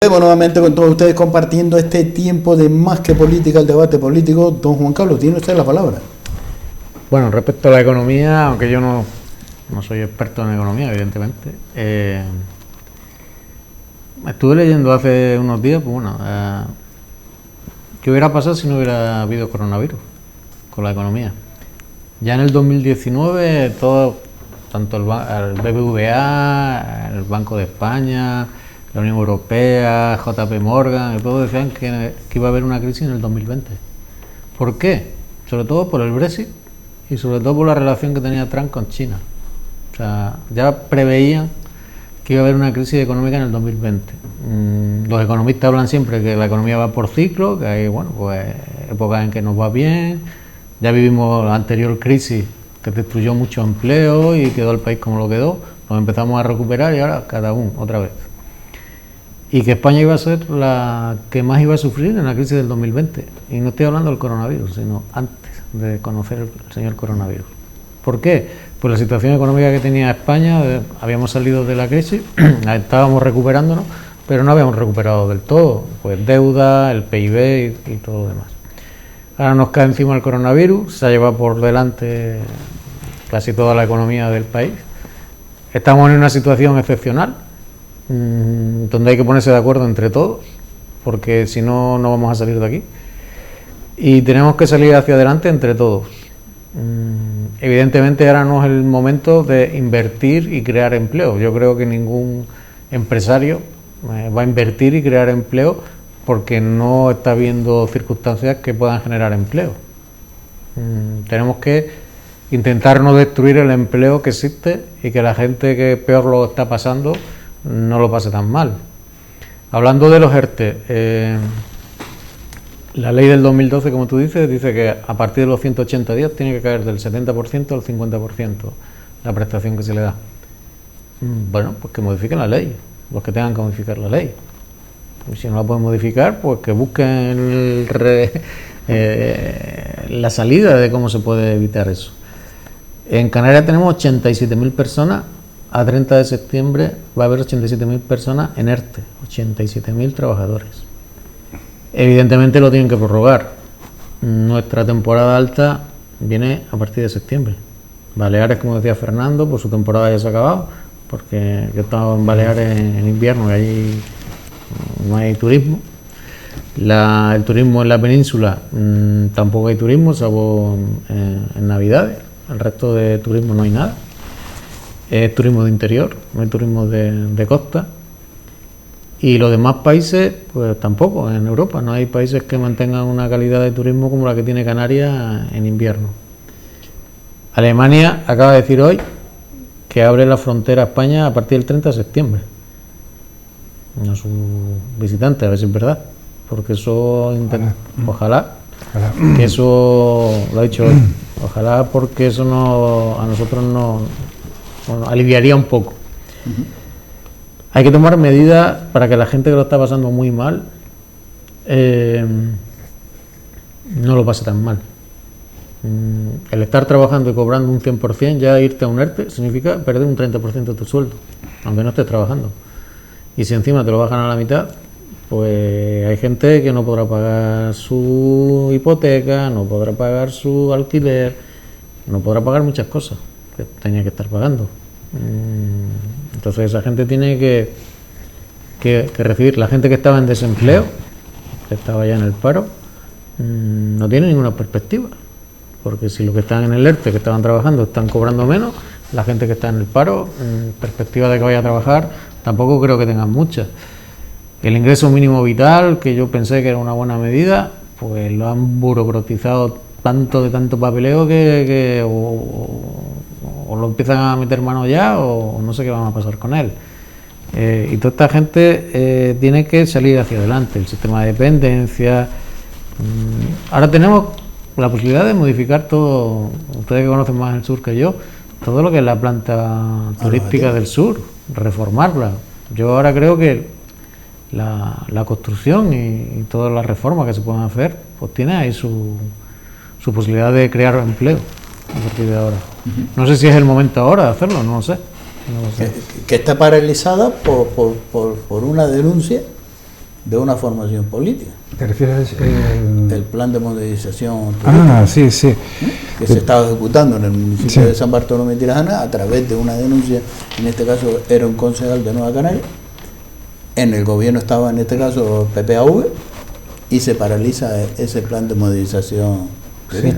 Nuevamente con todos ustedes compartiendo este tiempo de Más que Política, el debate político. Don Juan Carlos, tiene usted la palabra. Bueno, respecto a la economía, aunque yo no soy experto en economía, evidentemente, estuve leyendo hace unos días, pues bueno, ¿qué hubiera pasado si no hubiera habido coronavirus con la economía? Ya en el 2019, todo, tanto el BBVA, el Banco de España, la Unión Europea, JP Morgan, todos decían que iba a haber una crisis en el 2020. ¿Por qué? Sobre todo por el Brexit y sobre todo por la relación que tenía Trump con China. O sea, ya preveían que iba a haber una crisis económica en el 2020. Los economistas hablan siempre que la economía va por ciclo, que hay, bueno, pues épocas en que nos va bien. Ya vivimos la anterior crisis que destruyó mucho empleo y quedó el país como lo quedó. Nos empezamos a recuperar y ahora cada uno otra vez. Y que España iba a ser la que más iba a sufrir en la crisis del 2020. Y no estoy hablando del coronavirus, sino antes de conocer el señor coronavirus. ¿Por qué? Pues la situación económica que tenía España, habíamos salido de la crisis, estábamos recuperándonos, pero no habíamos recuperado del todo. Pues deuda, el PIB y todo lo demás. Ahora nos cae encima el coronavirus, se ha llevado por delante casi toda la economía del país. Estamos en una situación excepcional, donde hay que ponerse de acuerdo entre todos, porque si no, no vamos a salir de aquí. Y tenemos que salir hacia adelante entre todos. Evidentemente ahora no es el momento de invertir y crear empleo. Yo creo que ningún empresario va a invertir y crear empleo porque no está viendo circunstancias que puedan generar empleo. Tenemos que intentar no destruir el empleo que existe y que la gente que peor lo está pasando no lo pase tan mal. Hablando de los ERTE, la ley del 2012, como tú dices, dice que a partir de los 180 días tiene que caer del 70% al 50% la prestación que se le da. Bueno, pues que modifiquen la ley, los que tengan que modificar la ley. Y si no la pueden modificar, pues que busquen la salida de cómo se puede evitar eso. En Canarias tenemos 87.000 personas. A 30 de septiembre va a haber 87.000 personas en ERTE, 87.000 trabajadores. Evidentemente lo tienen que prorrogar. Nuestra temporada alta viene a partir de septiembre. Baleares, como decía Fernando, pues su temporada ya se ha acabado, porque yo he estado en Baleares en invierno y allí no hay turismo. El turismo en la península tampoco hay turismo, salvo en Navidades. El resto de turismo no hay nada. Es turismo de interior, no hay turismo de costa. Y los demás países, pues tampoco. En Europa no hay países que mantengan una calidad de turismo como la que tiene Canarias en invierno. Alemania acaba de decir hoy que abre la frontera a España a partir del 30 de septiembre. A sus visitantes, a ver si es verdad. Porque eso, ojalá, que eso, lo ha dicho hoy, ojalá, porque eso a nosotros nos aliviaría un poco. Hay que tomar medidas para que la gente que lo está pasando muy mal no lo pase tan mal. El estar trabajando y cobrando un 100%, ya irte a un ERTE significa perder un 30% de tu sueldo, aunque no estés trabajando. Y si encima te lo bajan a la mitad, pues hay gente que no podrá pagar su hipoteca, no podrá pagar su alquiler, no podrá pagar muchas cosas que tenía que estar pagando. Entonces esa gente tiene que recibir. La gente que estaba en desempleo, que estaba ya en el paro, no tiene ninguna perspectiva, porque si los que están en el ERTE, que estaban trabajando, están cobrando menos, la gente que está en el paro, perspectiva de que vaya a trabajar, tampoco creo que tengan muchas. El ingreso mínimo vital, que yo pensé que era una buena medida, pues lo han burocratizado tanto papeleo que o lo empiezan a meter mano ya o no sé qué van a pasar con él. Y toda esta gente tiene que salir hacia adelante. El sistema de dependencia. Ahora tenemos la posibilidad de modificar todo, ustedes que conocen más el sur que yo, todo lo que es la planta turística del sur, reformarla. Yo ahora creo que la construcción y todas las reformas que se puedan hacer, pues tiene ahí su posibilidad de crear empleo a partir de ahora. No sé si es el momento ahora de hacerlo, no lo sé. Que está paralizada por una denuncia de una formación política. ¿Te refieres? El plan de modernización sí, que se estaba ejecutando en el municipio de San Bartolomé de Tirajana a través de una denuncia, en este caso era un concejal de Nueva Canaria, en el gobierno estaba en este caso PPAV, y se paraliza ese plan de modernización. Sí.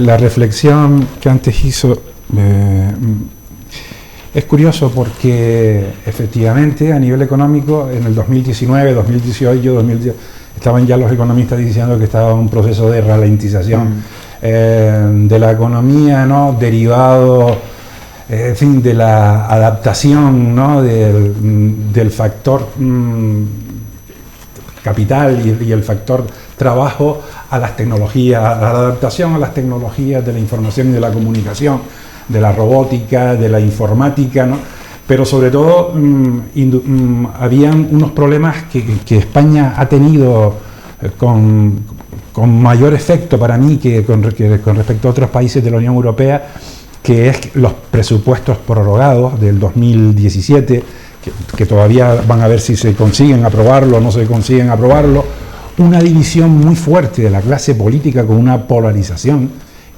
La reflexión que antes hizo es curioso porque efectivamente a nivel económico en el 2019, 2018, 2010 estaban ya los economistas diciendo que estaba un proceso de ralentización de la economía, ¿no? Derivado en fin, de la adaptación, ¿no? del factor capital y el factor trabajo a las tecnologías, a la adaptación a las tecnologías de la información y de la comunicación, de la robótica, de la informática, ¿no? Pero sobre todo habían unos problemas que España ha tenido con mayor efecto para mí que con respecto a otros países de la Unión Europea, que es los presupuestos prorrogados del 2017, que todavía van a ver si se consiguen aprobarlo o no se consiguen aprobarlo, una división muy fuerte de la clase política con una polarización,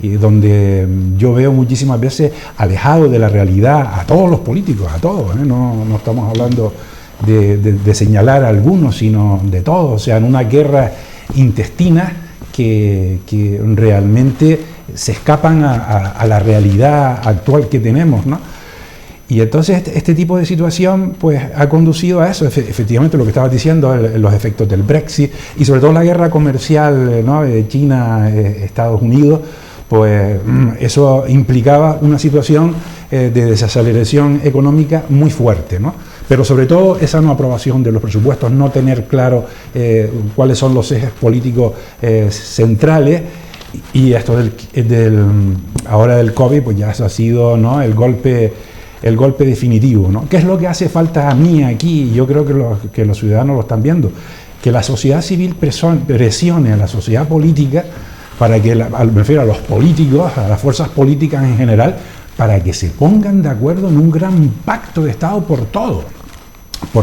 y donde yo veo muchísimas veces alejado de la realidad a todos los políticos, a todos, no estamos hablando de señalar a algunos, sino de todos, o sea, en una guerra intestina que realmente se escapan a la realidad actual que tenemos, ¿no? Y entonces este tipo de situación pues ha conducido a eso, efectivamente lo que estabas diciendo, los efectos del Brexit y sobre todo la guerra comercial, ¿no? de China-Estados Unidos, pues eso implicaba una situación de desaceleración económica muy fuerte, ¿no? Pero sobre todo esa no aprobación de los presupuestos, no tener claro cuáles son los ejes políticos centrales, y esto ahora del COVID, pues ya eso ha sido, ¿no? el golpe definitivo, ¿no? ¿Qué es lo que hace falta a mí aquí? Yo creo que los ciudadanos lo están viendo, que la sociedad civil presione a la sociedad política para que, me refiero a los políticos, a las fuerzas políticas en general, para que se pongan de acuerdo en un gran pacto de Estado por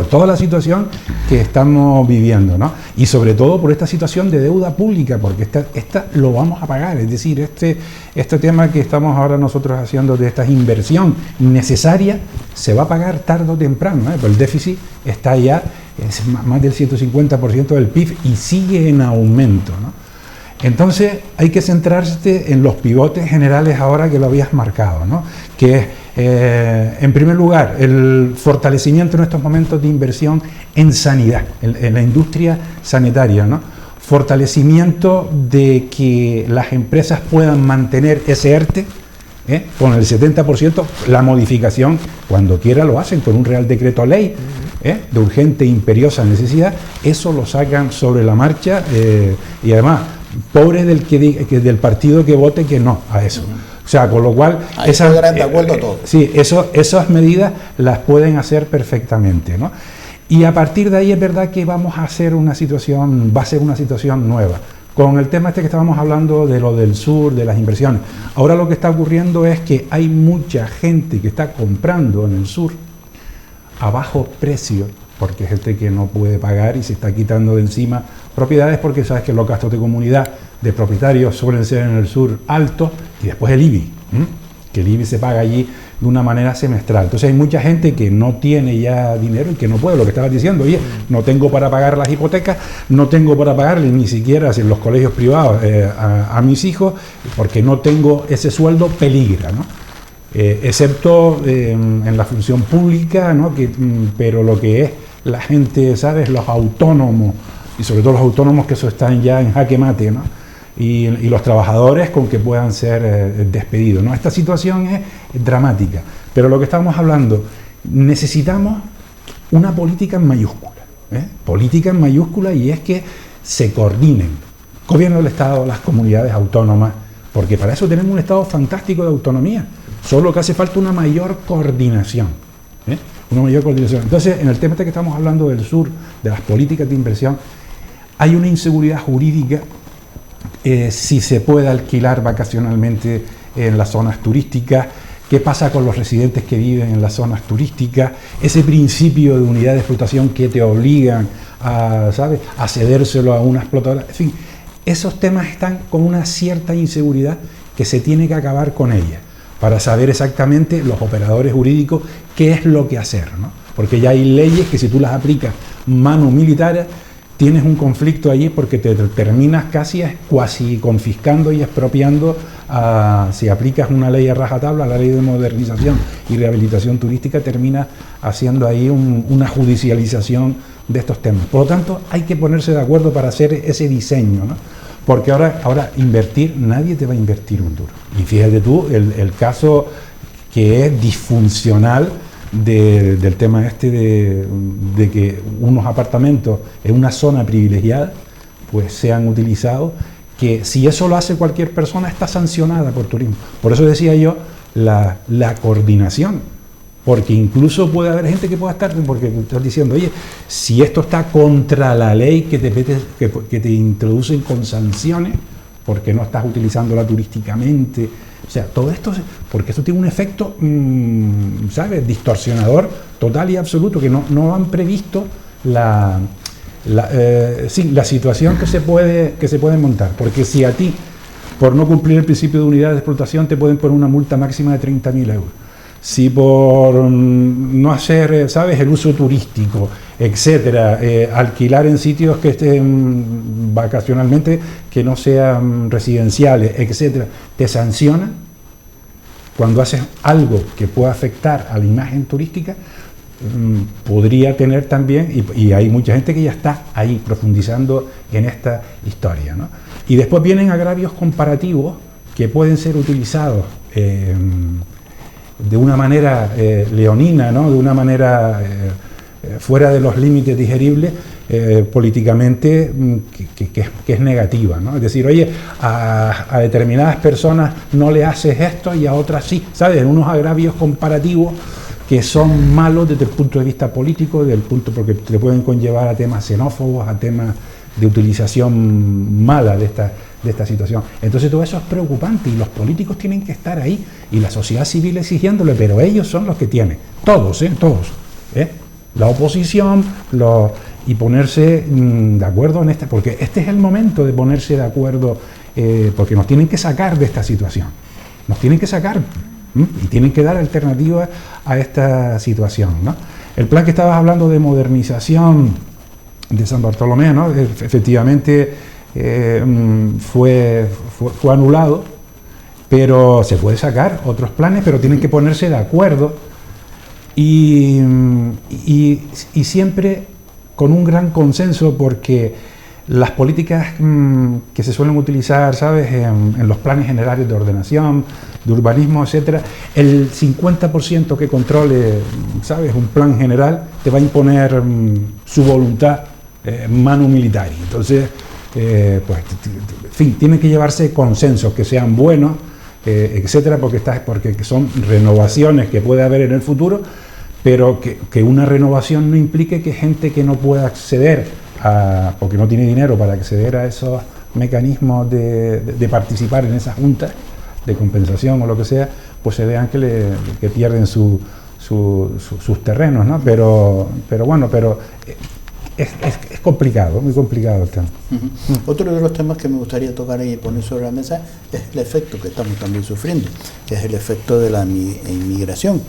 toda la situación que estamos viviendo, ¿no? Y sobre todo por esta situación de deuda pública, porque esta lo vamos a pagar, es decir, este tema que estamos ahora nosotros haciendo de esta inversión necesaria, se va a pagar tarde o temprano, ¿no? Pero el déficit está ya, es más del 150% del PIB y sigue en aumento, ¿no? Entonces hay que centrarse en los pivotes generales ahora que lo habías marcado, ¿no? Que es, en primer lugar, el fortalecimiento en estos momentos de inversión en sanidad, en la industria sanitaria, ¿no? Fortalecimiento de que las empresas puedan mantener ese ERTE, con el 70%, la modificación, cuando quiera lo hacen con un Real Decreto Ley, de urgente e imperiosa necesidad, eso lo sacan sobre la marcha, y además, pobre del partido que vote que no a eso. O sea, con lo cual, de acuerdo a todo. Sí, esas medidas las pueden hacer perfectamente, ¿no? Y a partir de ahí es verdad que va a ser una situación nueva. Con el tema que estábamos hablando de lo del sur, de las inversiones. Ahora lo que está ocurriendo es que hay mucha gente que está comprando en el sur a bajo precio, porque es gente que no puede pagar y se está quitando de encima propiedades, porque sabes que los gastos de comunidad de propietarios suelen ser en el sur altos, y después el IBI, que el IBI se paga allí de una manera semestral. Entonces hay mucha gente que no tiene ya dinero y que no puede, lo que estabas diciendo, oye, no tengo para pagar las hipotecas, no tengo para pagarle ni siquiera en los colegios privados a mis hijos, porque no tengo ese sueldo, peligra, ¿no? Excepto en la función pública, ¿no? Pero lo que es la gente, ¿sabes? Los autónomos, y sobre todo los autónomos, que eso están ya en jaque mate, ¿no? Y los trabajadores con que puedan ser despedidos, ¿no? Esta situación es dramática, pero lo que estamos hablando, necesitamos una política en mayúscula, política en mayúscula, y es que se coordinen gobierno del Estado, las comunidades autónomas, porque para eso tenemos un Estado fantástico de autonomía, solo que hace falta una mayor coordinación, una mayor coordinación. Entonces, en el tema que estamos hablando del sur, de las políticas de inversión, hay una inseguridad jurídica. Si se puede alquilar vacacionalmente en las zonas turísticas, qué pasa con los residentes que viven en las zonas turísticas, ese principio de unidad de explotación que te obligan ¿sabes?, a cedérselo a una explotadora. En fin, esos temas están con una cierta inseguridad que se tiene que acabar con ella, para saber exactamente los operadores jurídicos qué es lo que hacer, ¿no? Porque ya hay leyes que si tú las aplicas mano militar, tienes un conflicto allí porque te terminas cuasi confiscando y expropiando, si aplicas una ley a rajatabla, la ley de modernización y rehabilitación turística, termina haciendo ahí una judicialización de estos temas. Por lo tanto, hay que ponerse de acuerdo para hacer ese diseño, ¿no? Porque ahora invertir, nadie te va a invertir un duro. Y fíjate tú, el caso que es disfuncional del tema de que unos apartamentos en una zona privilegiada pues sean utilizados, que si eso lo hace cualquier persona está sancionada por turismo. Por eso decía yo la coordinación, porque incluso puede haber gente que pueda estar, porque estás diciendo, oye, si esto está contra la ley que te introducen con sanciones porque no estás utilizándola turísticamente. O sea, todo esto, porque esto tiene un efecto, ¿sabes?, distorsionador total y absoluto, que no han previsto la situación que se puede montar. Porque si a ti, por no cumplir el principio de unidad de explotación, te pueden poner una multa máxima de 30.000 euros. Si por no hacer, ¿sabes?, el uso turístico, etcétera, alquilar en sitios que estén vacacionalmente, que no sean residenciales, etcétera, te sancionan cuando haces algo que pueda afectar a la imagen turística, podría tener también, y hay mucha gente que ya está ahí profundizando en esta historia, ¿no? Y después vienen agravios comparativos que pueden ser utilizados de una manera leonina, ¿no?, de una manera fuera de los límites digeribles, políticamente, que es negativa, ¿no? Es decir, oye, a determinadas personas no le haces esto y a otras sí, ¿sabes? En unos agravios comparativos que son malos desde el punto de vista político, porque te pueden conllevar a temas xenófobos, a temas de utilización mala de esta situación. Entonces todo eso es preocupante y los políticos tienen que estar ahí y la sociedad civil exigiéndole, pero ellos son los que tienen, todos, la oposición, y ponerse de acuerdo en porque este es el momento de ponerse de acuerdo, porque nos tienen que sacar de esta situación, nos tienen que sacar y tienen que dar alternativas a esta situación, ¿no? El plan que estabas hablando de modernización de San Bartolomé, ¿no?, efectivamente fue anulado, pero se puede sacar otros planes, pero tienen que ponerse de acuerdo y siempre con un gran consenso, porque las políticas que se suelen utilizar, ¿sabes?, en los planes generales de ordenación, de urbanismo, etcétera, el 50% que controle, ¿sabes?, un plan general, te va a imponer su voluntad manu militari. Entonces, pues, en fin, tienen que llevarse consensos que sean buenos, etcétera, porque son renovaciones que puede haber en el futuro, pero que una renovación no implique que gente que no pueda acceder porque no tiene dinero para acceder a esos mecanismos de participar en esas juntas de compensación o lo que sea, pues se vean que pierden sus terrenos, ¿no? Pero bueno, es complicado, muy complicado el tema. Otro de los temas que me gustaría tocar y poner sobre la mesa es el efecto que estamos también sufriendo, que es el efecto de la inmigración,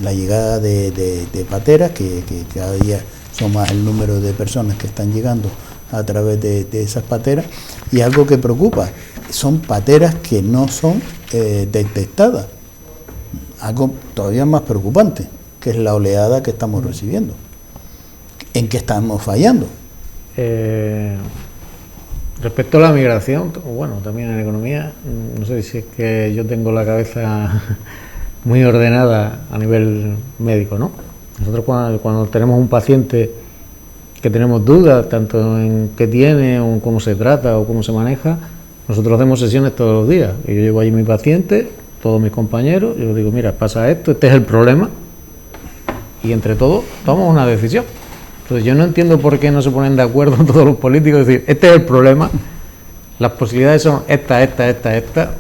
la llegada de pateras, que cada día son más el número de personas que están llegando a través de esas pateras, y algo que preocupa, son pateras que no son detectadas, algo todavía más preocupante, que es la oleada que estamos recibiendo. ¿En qué estamos fallando? Respecto a la migración, bueno, también en economía, no sé si es que yo tengo la cabeza muy ordenada a nivel médico, ¿no? Nosotros cuando tenemos un paciente que tenemos dudas, tanto en qué tiene, o cómo se trata, o cómo se maneja, nosotros hacemos sesiones todos los días. Y yo llevo allí mi paciente, todos mis compañeros, yo les digo, mira, pasa esto, este es el problema, y entre todos tomamos una decisión. Entonces yo no entiendo por qué no se ponen de acuerdo todos los políticos, decir, este es el problema, las posibilidades son esta,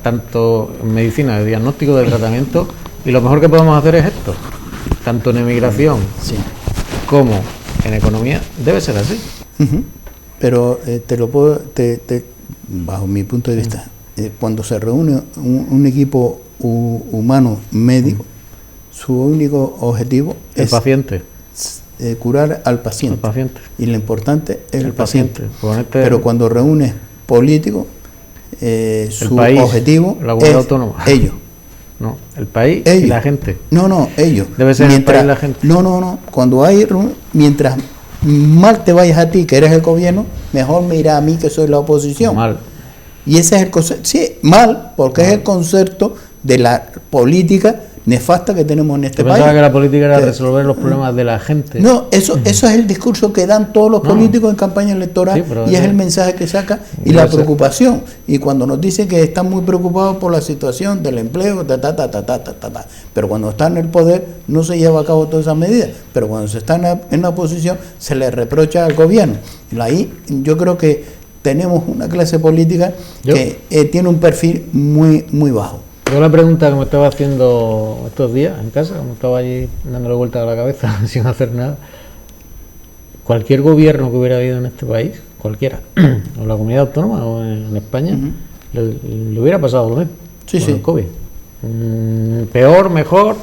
tanto en medicina, de diagnóstico, de tratamiento, y lo mejor que podemos hacer es esto, tanto en emigración como en economía, debe ser así. Pero te lo puedo, bajo mi punto de vista, cuando se reúne un equipo humano médico, su único objetivo es paciente. Curar al paciente. El paciente. Y lo importante es el paciente. Ponerte, pero cuando reúnes políticos, su país, objetivo la comunidad es autónoma. Ellos. No, el país ellos. Y la gente. No, ellos. Debe ser el país y la gente. No. Cuando hay, mientras mal te vayas a ti, que eres el gobierno, mejor me irá a mí, que soy la oposición. Mal. Y ese es el concepto. Sí, mal, porque es el concepto de la política nefasta que tenemos en este país. Pensaba que la política era resolver los problemas de la gente. No, eso es el discurso que dan todos los políticos en campaña electoral, y es el mensaje que saca y la preocupación. Y cuando nos dicen que están muy preocupados por la situación del empleo, pero cuando están en el poder no se lleva a cabo todas esas medidas, pero cuando se está en la oposición se le reprocha al gobierno. Y ahí yo creo que tenemos una clase política que tiene un perfil muy bajo. Yo la pregunta que me estaba haciendo estos días en casa, como estaba allí dándole vuelta a la cabeza sin hacer nada, cualquier gobierno que hubiera habido en este país, cualquiera, o la comunidad autónoma o en España, le hubiera pasado lo mismo con el COVID. Peor, mejor,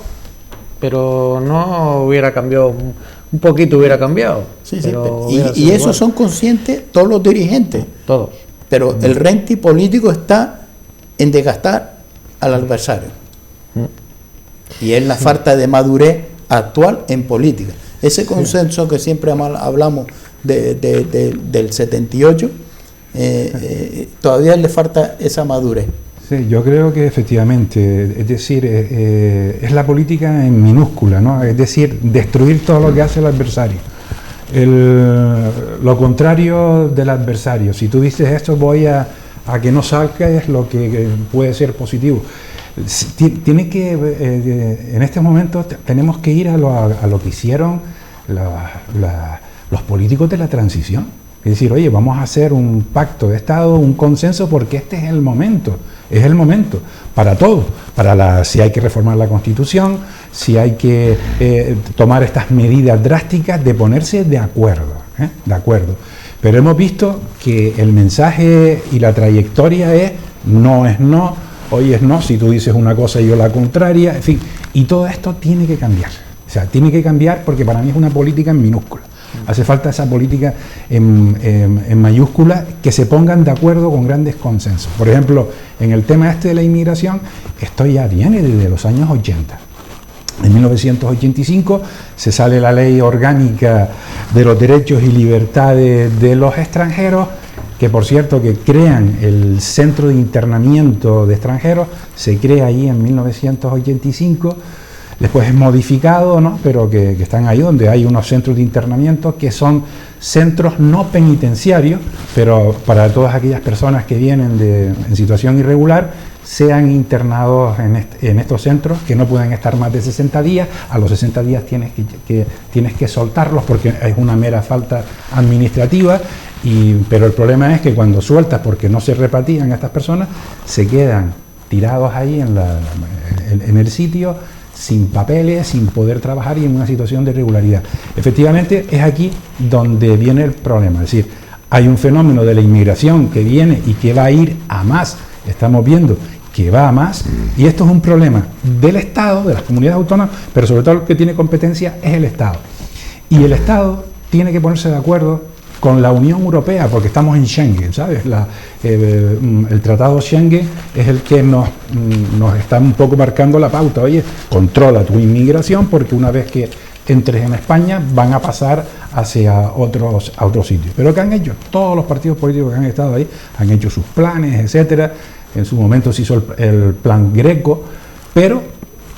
pero no hubiera cambiado, un poquito hubiera cambiado. Y eso son conscientes todos los dirigentes. Todos. Pero el renti político está en desgastar al adversario. Y es la falta de madurez actual en política. Ese consenso que siempre hablamos del 78, todavía le falta esa madurez. Sí, yo creo que efectivamente, es decir, es la política en minúscula, ¿no? Es decir, destruir todo lo que hace el adversario. Lo contrario del adversario. Si tú dices esto, voy a que no salga, es lo que puede ser positivo. Tiene que, en este momento tenemos que ir a lo que hicieron los políticos de la transición. Es decir, oye, vamos a hacer un pacto de Estado, un consenso, porque este es el momento para todo, si hay que reformar la Constitución, si hay que tomar estas medidas drásticas de ponerse de acuerdo. Pero hemos visto que el mensaje y la trayectoria es no, hoy es no, si tú dices una cosa y yo la contraria, en fin, y todo esto tiene que cambiar. O sea, tiene que cambiar porque para mí es una política en minúscula. Hace falta esa política en mayúscula, que se pongan de acuerdo con grandes consensos. Por ejemplo, en el tema de la inmigración, esto ya viene desde los años 80. En 1985 se sale la Ley Orgánica de los Derechos y Libertades de los Extranjeros, que por cierto que crean el Centro de Internamiento de Extranjeros, se crea ahí en 1985, después es modificado, ¿no? Pero que están ahí, donde hay unos centros de internamiento que son centros no penitenciarios, pero para todas aquellas personas que vienen en situación irregular, sean internados en estos centros, que no pueden estar más de 60 días, a los 60 días tienes que soltarlos porque es una mera falta administrativa, pero el problema es que cuando sueltas, porque no se repatrian a estas personas, se quedan tirados ahí en el sitio, sin papeles, sin poder trabajar y en una situación de irregularidad. Efectivamente, es aquí donde viene el problema, es decir, hay un fenómeno de la inmigración que viene y que va a ir a más, estamos viendo que va a más, y esto es un problema del Estado, de las comunidades autónomas, pero sobre todo el que tiene competencia es el Estado. Y el Estado tiene que ponerse de acuerdo con la Unión Europea, porque estamos en Schengen, ¿sabes? El Tratado Schengen es el que nos está un poco marcando la pauta. Oye, controla tu inmigración, porque una vez que entres en España van a pasar hacia otros sitios. Pero ¿qué han hecho? Todos los partidos políticos que han estado ahí han hecho sus planes, etcétera. En su momento se hizo el plan Greco, pero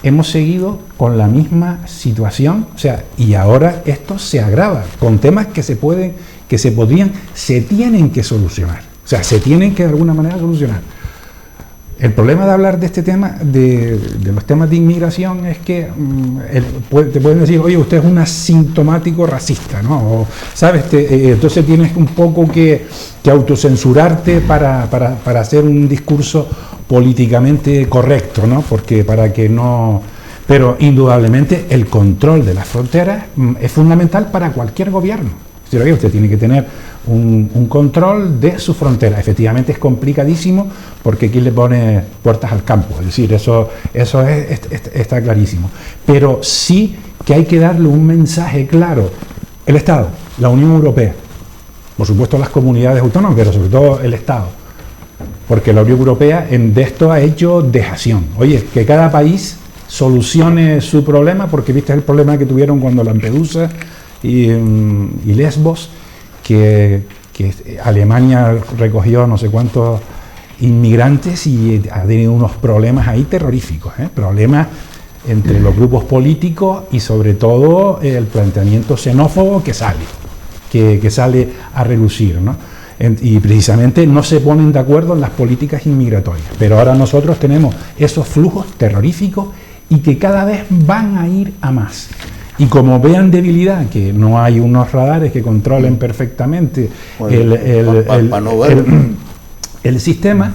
hemos seguido con la misma situación, o sea, y ahora esto se agrava con temas que se tienen que solucionar, o sea, se tienen que de alguna manera solucionar. El problema de hablar de este tema, de los temas de inmigración, es que te pueden decir, oye, usted es un asintomático racista, ¿no? O, ¿sabes? Entonces tienes un poco que autocensurarte para hacer un discurso políticamente correcto, ¿no? Porque para que no... Pero indudablemente el control de las fronteras es fundamental para cualquier gobierno. O Es decir, oye, usted tiene que tener un control de su frontera. Efectivamente es complicadísimo porque aquí le pone puertas al campo, es decir, eso está clarísimo. Pero sí que hay que darle un mensaje claro. El Estado, la Unión Europea, por supuesto las comunidades autónomas, pero sobre todo el Estado, porque la Unión Europea de esto ha hecho dejación. Oye, que cada país solucione su problema, porque viste el problema que tuvieron cuando Lampedusa y Lesbos, que Alemania recogió no sé cuántos inmigrantes y ha tenido unos problemas ahí terroríficos, problemas entre los grupos políticos y sobre todo el planteamiento xenófobo que sale a relucir, ¿no? Y precisamente no se ponen de acuerdo en las políticas inmigratorias, pero ahora nosotros tenemos esos flujos terroríficos y que cada vez van a ir a más. Y como vean debilidad, que no hay unos radares que controlen perfectamente el sistema,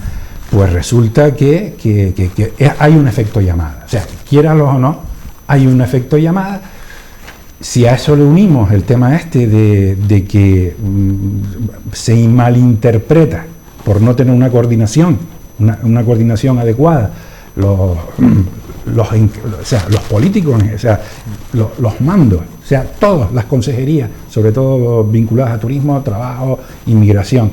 pues resulta que hay un efecto llamada. O sea, quiéralo o no, hay un efecto llamada. Si a eso le unimos el tema de que se malinterpreta por no tener una coordinación adecuada, los políticos, los mandos, todas las consejerías, sobre todo vinculadas a turismo, trabajo, inmigración,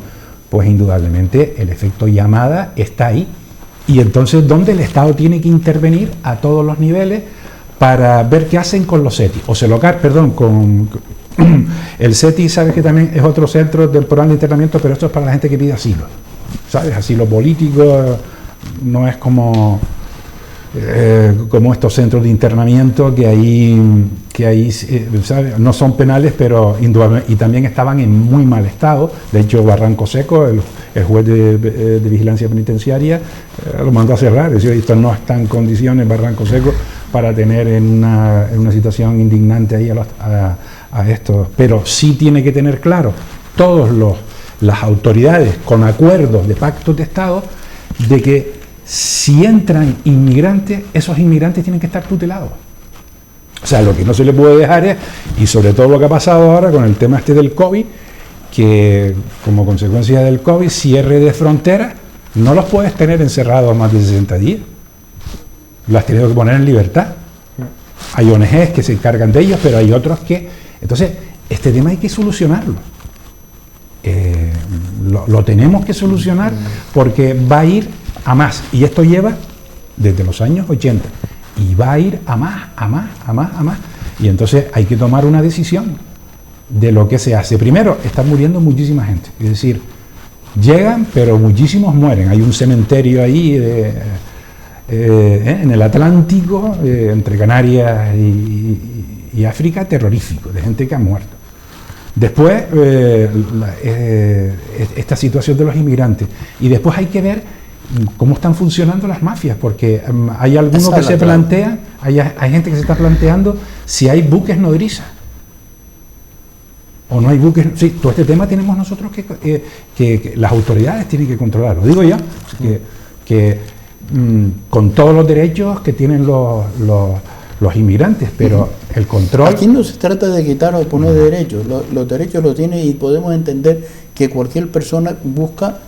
pues indudablemente el efecto llamada está ahí. Y entonces, ¿dónde el Estado tiene que intervenir a todos los niveles para ver qué hacen con los CETI? Con el CETI, sabes que también es otro centro temporal de internamiento, pero esto es para la gente que pide asilo, ¿sabes? Asilo político, no es como estos centros de internamiento que ahí ¿sabes? No son penales, pero indudablemente, y también estaban en muy mal estado. De hecho, Barranco Seco, el juez de vigilancia penitenciaria, lo mandó a cerrar. Es decir, esto no está en condiciones, Barranco Seco, para tener en una situación indignante ahí a estos. Pero sí tiene que tener claro las autoridades con acuerdos de pactos de Estado de que si entran inmigrantes, esos inmigrantes tienen que estar tutelados. O sea, lo que no se le puede dejar es, y sobre todo lo que ha pasado ahora con el tema del COVID, que como consecuencia del COVID, cierre de fronteras, no los puedes tener encerrados más de 60 días. Lo has tenido que poner en libertad. Hay ONGs que se encargan de ellos, pero hay otros que... Entonces, este tema hay que solucionarlo. Lo tenemos que solucionar porque va a ir a más, y esto lleva desde los años 80 y va a ir a más, y entonces hay que tomar una decisión de lo que se hace. Primero, está muriendo muchísima gente, es decir, llegan pero muchísimos mueren. Hay un cementerio ahí en el Atlántico, entre Canarias y África, terrorífico, de gente que ha muerto. Después, esta situación de los inmigrantes, y después hay que ver cómo están funcionando las mafias, porque hay algunos que se plantean, hay gente que se está planteando si hay buques nodrizas o no hay buques. Sí, todo este tema tenemos nosotros que las autoridades tienen que controlarlo. Digo yo que con todos los derechos que tienen los inmigrantes, pero el control... Aquí no se trata de quitar o poner derechos, los derechos los tiene, y podemos entender que cualquier persona busca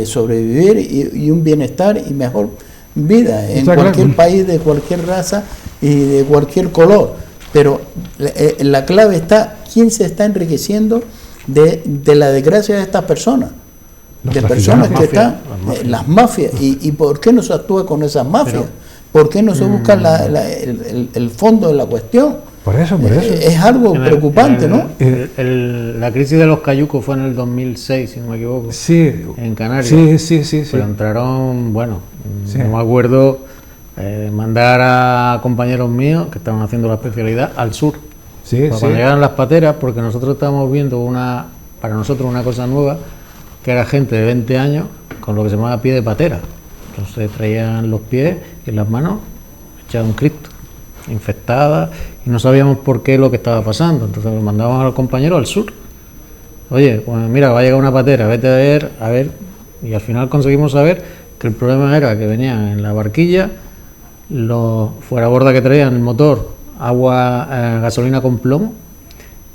sobrevivir y un bienestar y mejor vida en cualquier país, de cualquier raza y de cualquier color, pero la clave está quién se está enriqueciendo de la desgracia de estas personas, de personas que están, las mafias, y por qué no se actúa con esas mafias, por qué no se busca el fondo de la cuestión. Por eso. Es algo preocupante, ¿no? La crisis de los cayucos fue en el 2006, si no me equivoco. Sí. En Canarias. Sí. Pero entraron, no me acuerdo, mandar a compañeros míos que estaban haciendo la especialidad al sur. Cuando llegaron las pateras, porque nosotros estábamos viendo para nosotros una cosa nueva, que era gente de 20 años con lo que se llamaba pie de patera. Entonces traían los pies y las manos echaban un Cristo, infectadas, y no sabíamos por qué lo que estaba pasando. Entonces lo mandábamos a los compañeros al sur. Oye, pues mira, va a llegar una patera, vete a ver, y al final conseguimos saber que el problema era que venían en la barquilla los fuera borda que traían el motor, agua, gasolina con plomo,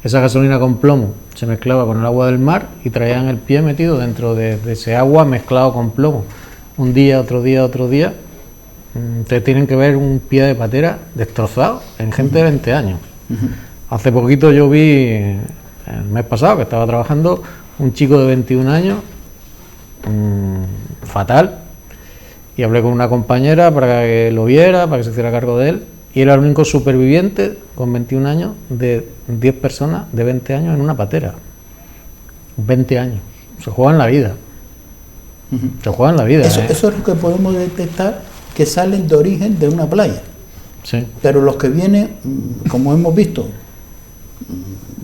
esa gasolina con plomo se mezclaba con el agua del mar y traían el pie metido dentro de ese agua mezclado con plomo. Un día, otro día, otro día. Ustedes tienen que ver un pie de patera destrozado en gente de 20 años. Hace poquito yo vi, el mes pasado, que estaba trabajando, un chico de 21 años, fatal, y hablé con una compañera para que lo viera, para que se hiciera cargo de él, y era el único superviviente con 21 años de 10 personas de 20 años en una patera. 20 años. Se juegan la vida. Se juegan la vida. Eso es lo que podemos detectar, que salen de origen de una playa. Sí. Pero los que vienen, como hemos visto,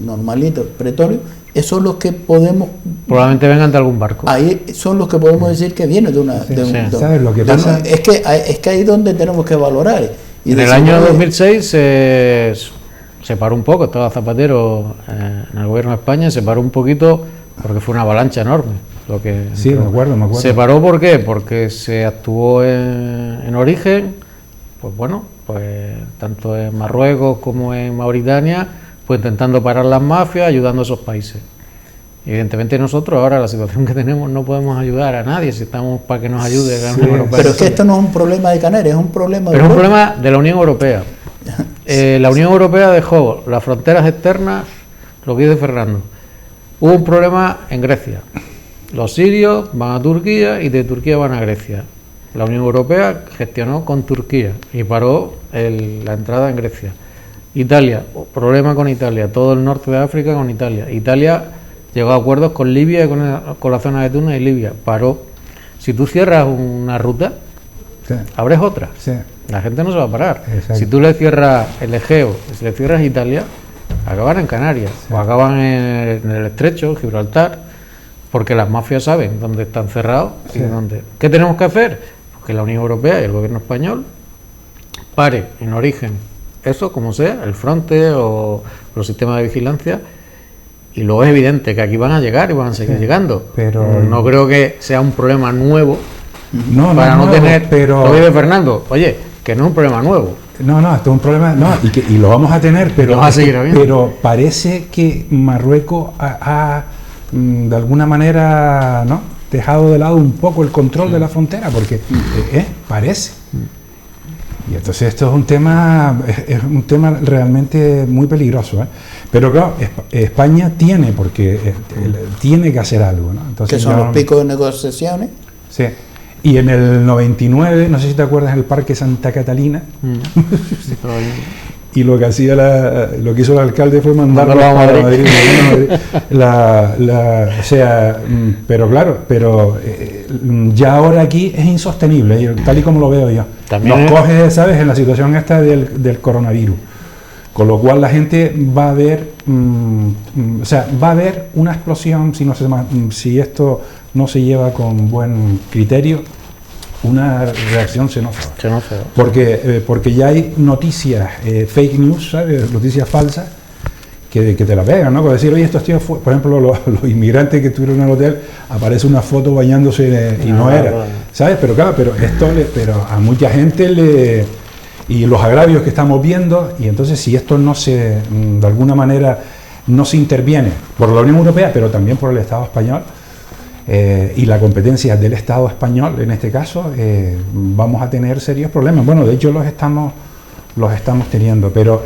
normalitos, pretorios, esos son los que podemos... Probablemente vengan de algún barco. Ahí son los que podemos decir que vienen de una... Sí, ¿sabes lo que pasa? Es que ahí es donde tenemos que valorar. Y en el año 2006 se paró un poco, estaba Zapatero en el gobierno de España, se paró un poquito porque fue una avalancha enorme. Sí, me acuerdo. ¿Se paró por qué? Porque se actuó en origen, pues bueno, pues tanto en Marruecos como en Mauritania, pues intentando parar las mafias, ayudando a esos países. Evidentemente nosotros ahora, la situación que tenemos, no podemos ayudar a nadie si estamos para que nos ayude la Unión Europea. Pero es que esto no es un problema de Canarias, es un problema de... Pero es un problema de la Unión Europea. La Unión Europea dejó las fronteras externas, lo que dice Fernando. Hubo un problema en Grecia. Los sirios van a Turquía y de Turquía van a Grecia. La Unión Europea gestionó con Turquía y paró la entrada en Grecia. Italia, problema con Italia, todo el norte de África con Italia. Italia llegó a acuerdos con Libia y con la zona de Túnez y Libia. Paró. Si tú cierras una ruta, Sí. abres otra. Sí. La gente no se va a parar. Exacto. Si tú le cierras el Egeo, si le cierras Italia, acaban en Canarias o acaban en el Estrecho, Gibraltar, porque las mafias saben dónde están cerrados y dónde. ¿Qué tenemos que hacer? Pues que la Unión Europea y el gobierno español pare en origen eso, como sea, el Fronte o los sistemas de vigilancia. Y luego es evidente que aquí van a llegar y van a seguir llegando. Pero no creo que sea un problema nuevo para no nuevo, tener... pero... Lo dice Fernando, oye, que no es un problema nuevo. No, esto es un problema, y lo vamos a tener, pero, Vamos a seguir habiendo. Pero parece que Marruecos ha de alguna manera, ¿no?, dejado de lado un poco el control de la frontera, porque parece. Y entonces esto es un tema realmente muy peligroso, ¿eh? Pero claro, España tiene que hacer algo, ¿no? Entonces, que son los picos de negociaciones. Sí. Y en el 99, no sé si te acuerdas, el Parque Santa Catalina, y lo que hizo el alcalde fue mandarlo a Madrid. Pero claro, ya ahora aquí es insostenible, tal y como lo veo yo. Nos coge, ¿sabes?, en la situación esta del coronavirus. Con lo cual la gente va a ver, va a haber una explosión si esto no se lleva con buen criterio, una reacción xenófoba. Porque ya hay noticias, fake news, ¿sabes?, noticias falsas, que te la pegan, ¿no? Por decir, oye, estos tíos, por ejemplo, los inmigrantes que estuvieron en el hotel, aparece una foto bañándose y no era, ¿sabes? Pero claro, pero a mucha gente y los agravios que estamos viendo, y entonces si esto de alguna manera no se interviene por la Unión Europea, pero también por el Estado español, y la competencia del Estado español en este caso, vamos a tener serios problemas. Bueno, de hecho los estamos teniendo, pero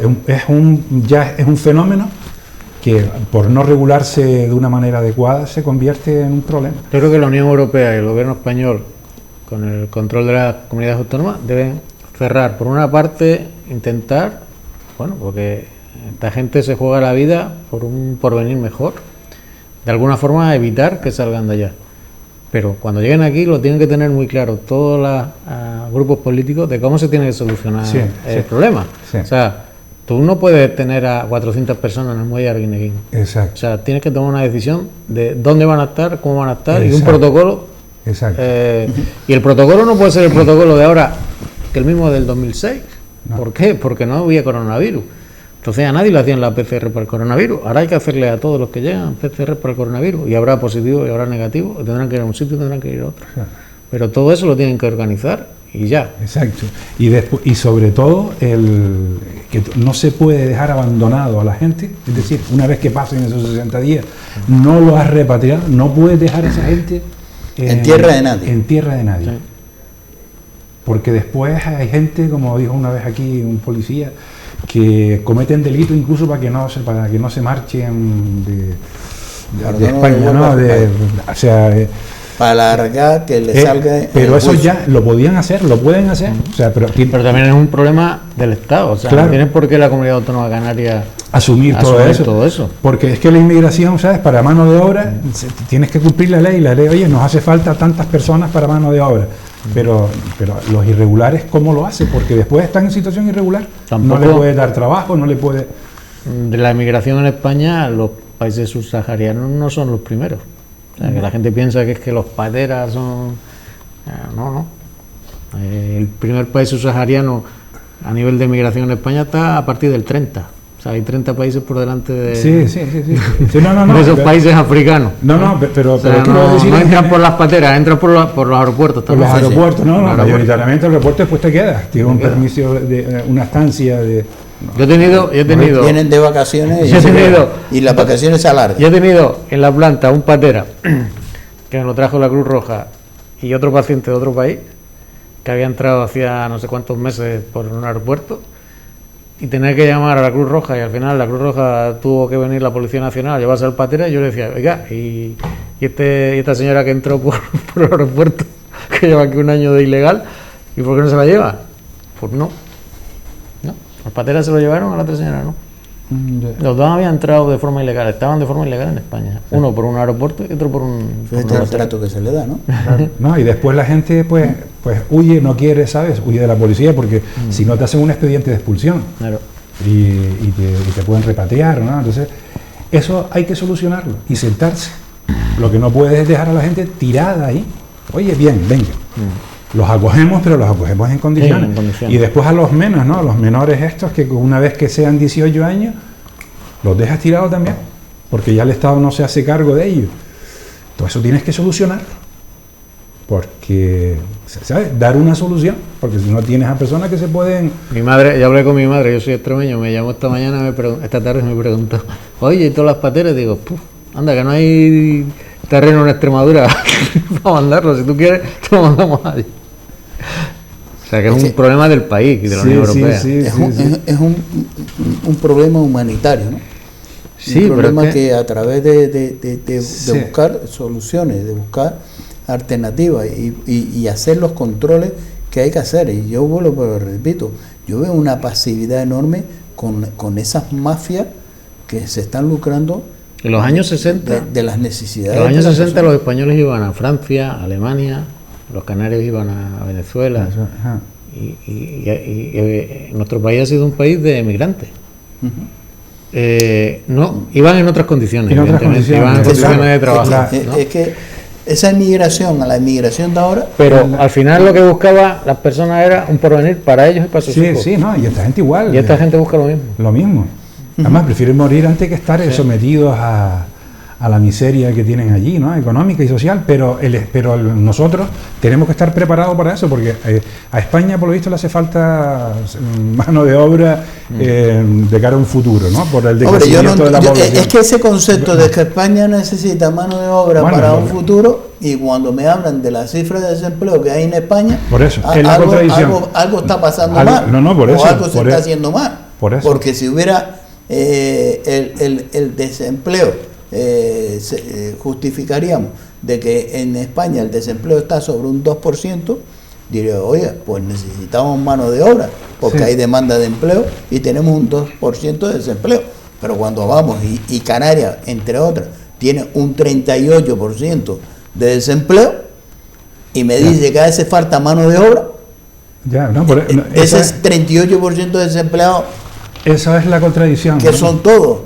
ya es un fenómeno que por no regularse de una manera adecuada se convierte en un problema. Yo creo que la Unión Europea y el gobierno español, con el control de las comunidades autónomas, deben cerrar, por una parte, intentar, porque esta gente se juega la vida por un porvenir mejor, de alguna forma evitar que salgan de allá. Pero cuando lleguen aquí lo tienen que tener muy claro todos los grupos políticos de cómo se tiene que solucionar el problema. Sí. O sea, tú no puedes tener a 400 personas en el muelle de Arguineguín. Exacto. O sea, tienes que tomar una decisión de dónde van a estar, cómo van a estar, y un protocolo. Exacto. Y el protocolo no puede ser el protocolo de ahora que el mismo del 2006. No. ¿Por qué? Porque no había coronavirus. Entonces a nadie le hacían la PCR para el coronavirus. Ahora hay que hacerle a todos los que llegan PCR para el coronavirus. Y habrá positivo y habrá negativo. Tendrán que ir a un sitio y tendrán que ir a otro. Sí. Pero todo eso lo tienen que organizar y ya. Exacto. Y sobre todo, que no se puede dejar abandonado a la gente, es decir, una vez que pasen esos 60 días, no lo has repatriado, no puedes dejar a esa gente en tierra de nadie. En tierra de nadie. Sí. Porque después hay gente, como dijo una vez aquí un policía, que cometen delitos incluso para que no se marchen de España, ¿no? O sea, para alargar que le salga. Pero eso ya lo podían hacer, lo pueden hacer. O sea, pero también es un problema del Estado. O sea, claro, no tiene por qué la Comunidad Autónoma Canaria asumir todo eso. Porque es que la inmigración, ¿sabes? Para mano de obra, tienes que cumplir la ley. La ley, oye, nos hace falta tantas personas para mano de obra. Pero los irregulares, ¿cómo lo hacen? Porque después están en situación irregular. Tampoco, no le puede dar trabajo, no le puede... De la inmigración en España, los países subsaharianos no son los primeros. O sea, que la gente piensa que es que los pateras son... No. El primer país subsahariano a nivel de inmigración en España está a partir del 30. O sea, hay 30 países por delante de, sí, de esos países africanos. Pero o sea, no entran por las pateras, entran por los aeropuertos también. Por los aeropuertos, mayoritariamente el aeropuerto después te quedas. Tienes un permiso de una estancia de... Yo he tenido... Vienen de vacaciones y las vacaciones se alargan. Yo he tenido en la planta un patera que me lo trajo la Cruz Roja y otro paciente de otro país que había entrado hacía no sé cuántos meses por un aeropuerto y tener que llamar a la Cruz Roja, y al final la Cruz Roja tuvo que venir la Policía Nacional a llevarse al patera, y yo le decía, oiga, y esta señora que entró por el aeropuerto, que lleva aquí un año de ilegal, ¿y por qué no se la lleva? Pues no. Los pateras se lo llevaron, a la otra señora no. Los dos habían entrado de forma ilegal, estaban de forma ilegal en España. Uno por un aeropuerto y otro por un... Fíjate el trato que se le da, ¿no? No, y después la gente pues huye, no quiere, ¿sabes? Huye de la policía porque si no te hacen un expediente de expulsión. Claro. Y te pueden repatriar, ¿no? Entonces, eso hay que solucionarlo y sentarse. Lo que no puedes es dejar a la gente tirada ahí. Oye, bien, venga. Los acogemos, pero los acogemos en condiciones. Sí, en condiciones. Y después a los menos, ¿no? Los menores estos, que una vez que sean 18 años, los dejas tirados también, porque ya el Estado no se hace cargo de ellos. Todo eso tienes que solucionar. Porque, ¿sabes? Dar una solución, porque si no tienes a personas que se pueden... Mi madre, yo hablé con mi madre, yo soy extremeño, me llamó esta mañana, esta tarde me preguntó, oye, ¿y todas las pateras? Digo, puf, anda, que no hay terreno en Extremadura para mandarlo, si tú quieres, te lo mandamos allí. O sea, que es un problema del país y de la Unión Europea. Es un problema humanitario, ¿no? Sí, un problema que a través de buscar soluciones, de buscar alternativas y hacer los controles que hay que hacer. Y yo repito, yo veo una pasividad enorme con esas mafias que se están lucrando en los años 60 de las necesidades. En los años 60 los españoles iban a Francia, a Alemania, los canarios iban a Venezuela, y nuestro país ha sido un país de emigrantes. No, iban en otras condiciones, iban en condiciones de trabajo. ¿no? Es que esa inmigración, a la inmigración de ahora... Pero al final lo que buscaba las personas era un porvenir para ellos y para sus hijos. Sí, no, y esta gente igual. Y esta gente busca lo mismo. Lo mismo. Además, prefieren morir antes que estar sometidos a la miseria que tienen allí, ¿no? Económica y social, pero nosotros tenemos que estar preparados para eso, porque a España, por lo visto, le hace falta mano de obra de cara a un futuro, ¿no? Por el decrecimiento de la población. Es que ese concepto de que España necesita mano de obra para un futuro, y cuando me hablan de las cifras de desempleo que hay en España, por eso, es la contradicción. Algo está pasando mal, por eso, o algo se está haciendo mal, por eso. Porque si hubiera el desempleo, justificaríamos de que en España el desempleo está sobre un 2%, diría, oye, pues necesitamos mano de obra, porque hay demanda de empleo y tenemos un 2% de desempleo. Pero cuando vamos, y Canarias, entre otras, tiene un 38% de desempleo, y me dice que hace falta mano de obra, ese es 38% de desempleados. Esa es la contradicción. Que son todos.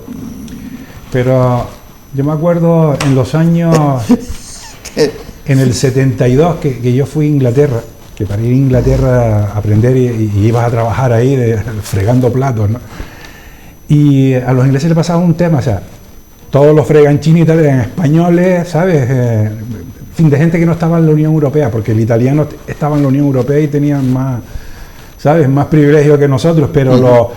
Pero yo me acuerdo en los años, en el 72, que yo fui a Inglaterra, que para ir a Inglaterra a aprender y ibas a trabajar ahí fregando platos, ¿no? Y a los ingleses les pasaba un tema, o sea, todos los freganchines y tal eran españoles, ¿sabes? fin, de gente que no estaba en la Unión Europea, porque el italiano estaba en la Unión Europea y tenían más, ¿sabes?, más privilegio que nosotros, pero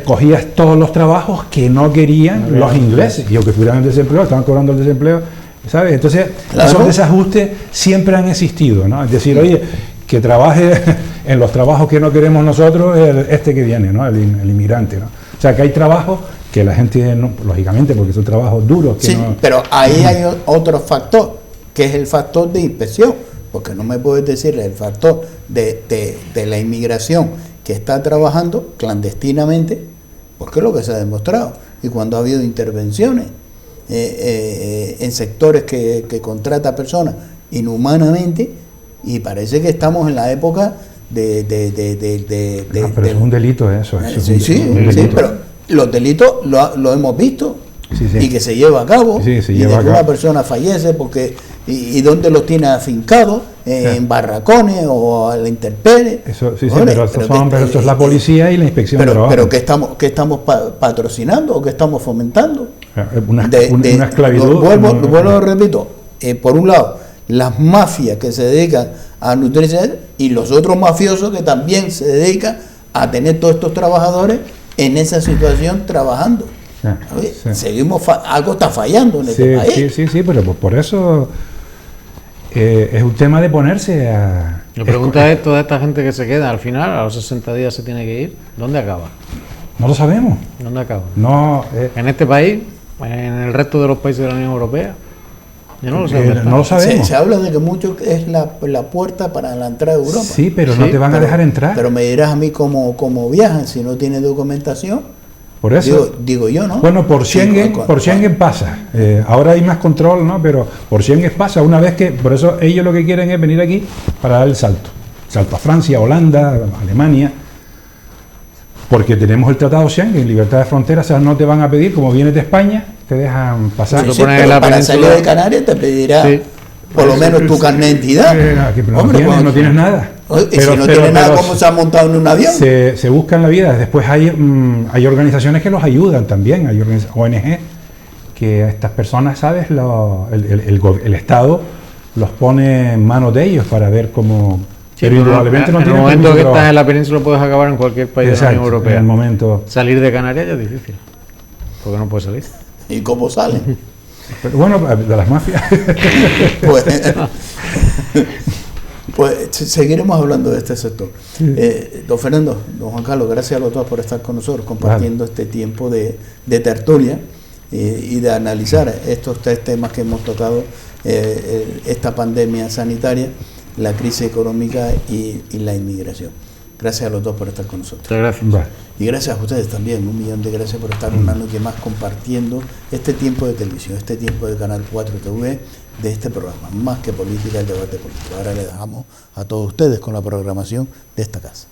cogías todos los trabajos que no querían los ingleses, y aunque fueran desempleo, estaban cobrando el desempleo, ¿sabes? Entonces, esos desajustes siempre han existido, ¿no? Es decir, oye, que trabaje en los trabajos que no queremos nosotros, que viene, ¿no? El inmigrante, ¿no? O sea, que hay trabajos que la gente, no, lógicamente, porque son trabajos duros. Que sí, no, pero ahí hay otro factor, que es el factor de inspección, porque no me puedes decir el factor de la inmigración que está trabajando clandestinamente, porque es lo que se ha demostrado. Y cuando ha habido intervenciones en sectores que contrata personas inhumanamente, y parece que estamos en la época pero es un delito eso. Sí, pero los delitos lo hemos visto, y que se lleva a cabo, una persona fallece porque y dónde los tiene afincados, en barracones o a la intemperie. Eso es la policía y la inspección de trabajo. Pero ¿qué estamos patrocinando o qué estamos fomentando? Una esclavitud. Vuelvo repito, por un lado, las mafias que se dedican a nutrirse y los otros mafiosos que también se dedican a tener todos estos trabajadores en esa situación trabajando. Seguimos, algo está fallando en este país. Sí, pero por eso es un tema de ponerse a... La pregunta es, toda esta gente que se queda al final, a los 60 días se tiene que ir, ¿dónde acaba? No lo sabemos. ¿Dónde acaba? No, ¿En este país? ¿En el resto de los países de la Unión Europea? Yo no lo sé. No lo sabemos. Se habla de que mucho es la puerta para la entrada de Europa. Sí, pero no te van a dejar entrar. Pero me dirás a mí cómo viajan si no tienen documentación. Por eso digo yo, ¿no? Bueno, por Schengen pasa. Ahora hay más control, ¿no? Pero por Schengen pasa. Una vez que, por eso ellos lo que quieren es venir aquí para dar el salto a Francia, Holanda, Alemania, porque tenemos el Tratado Schengen, libertad de fronteras. O sea, no te van a pedir, como vienes de España, te dejan pasar. Sí, pero para salir de Canarias te pedirá por lo menos tu carnet de identidad. No tienes nada. Y si no tienes nada, ¿cómo se ha montado en un avión? Se buscan la vida. Después hay organizaciones que los ayudan también, hay ONG, que a estas personas, ¿sabes? El Estado los pone en manos de ellos para ver cómo... pero indudablemente no tienen. En el momento que estás en la península puedes acabar en cualquier país de la Unión Europea. En el momento... Salir de Canarias ya es difícil, porque no puedes salir. ¿Y cómo salen? Pero bueno, de las mafias. Pues seguiremos hablando de este sector. Don Fernando, don Juan Carlos, gracias a los dos por estar con nosotros compartiendo este tiempo de tertulia y de analizar estos tres temas que hemos tocado, esta pandemia sanitaria, la crisis económica y la inmigración. Gracias a los dos por estar con nosotros. Muchas gracias. Y gracias a ustedes también, 1.000.000 de gracias por estar una noche más compartiendo este tiempo de televisión, este tiempo de Canal 4 TV, de este programa, Más que Política, el debate político. Ahora le dejamos a todos ustedes con la programación de esta casa.